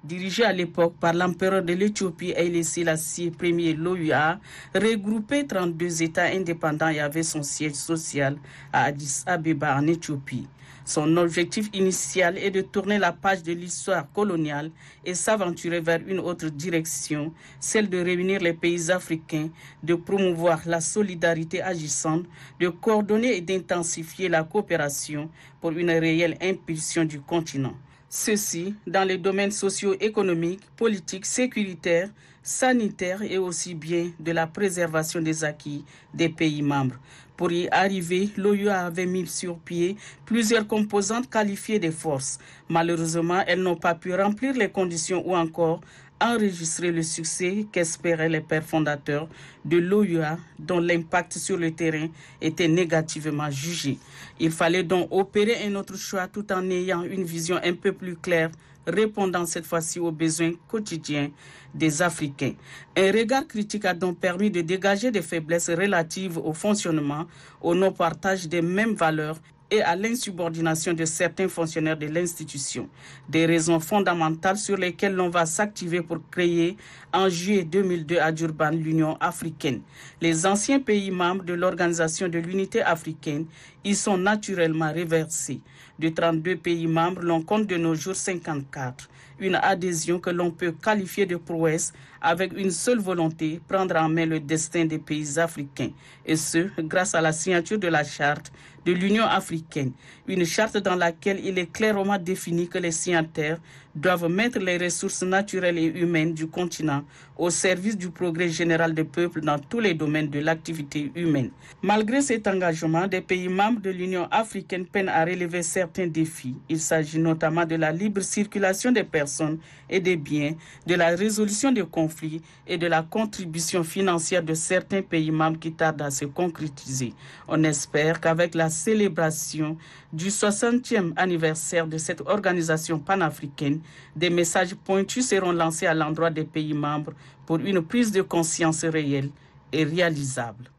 dirigé à l'époque par l'empereur de l'Éthiopie Haïlé Sélassié Ier Loya, regroupait 32 États indépendants et avait son siège social à Addis Abeba en Éthiopie. Son objectif initial est de tourner la page de l'histoire coloniale et s'aventurer vers une autre direction, celle de réunir les pays africains, de promouvoir la solidarité agissante, de coordonner et d'intensifier la coopération pour une réelle impulsion du continent. Ceci dans les domaines socio-économiques, politiques, sécuritaires, sanitaires et aussi bien de la préservation des acquis des pays membres. Pour y arriver, l'OUA avait mis sur pied plusieurs composantes qualifiées des forces. Malheureusement, elles n'ont pas pu remplir les conditions ou encore enregistrer le succès qu'espéraient les pères fondateurs de l'OUA, dont l'impact sur le terrain était négativement jugé. Il fallait donc opérer un autre choix tout en ayant une vision un peu plus claire, répondant cette fois-ci aux besoins quotidiens des Africains. Un regard critique a donc permis de dégager des faiblesses relatives au fonctionnement, au non-partage des mêmes valeurs et à l'insubordination de certains fonctionnaires de l'institution. Des raisons fondamentales sur lesquelles l'on va s'activer pour créer en juillet 2002 à Durban l'Union africaine. Les anciens pays membres de l'Organisation de l'Unité africaine y sont naturellement reversés. De 32 pays membres, l'on compte de nos jours 54. Une adhésion que l'on peut qualifier de prouesse avec une seule volonté, prendre en main le destin des pays africains. Et ce, grâce à la signature de la charte de l'Union africaine. Une charte dans laquelle il est clairement défini que les signataires doivent mettre les ressources naturelles et humaines du continent au service du progrès général des peuples dans tous les domaines de l'activité humaine. Malgré cet engagement, des pays membres de l'Union africaine peinent à relever certains défis. Il s'agit notamment de la libre circulation des personnes et des biens, de la résolution des conflits et de la contribution financière de certains pays membres qui tardent à se concrétiser. On espère qu'avec la célébration du 60e anniversaire de cette organisation panafricaine, des messages pointus seront lancés à l'endroit des pays membres pour une prise de conscience réelle et réalisable.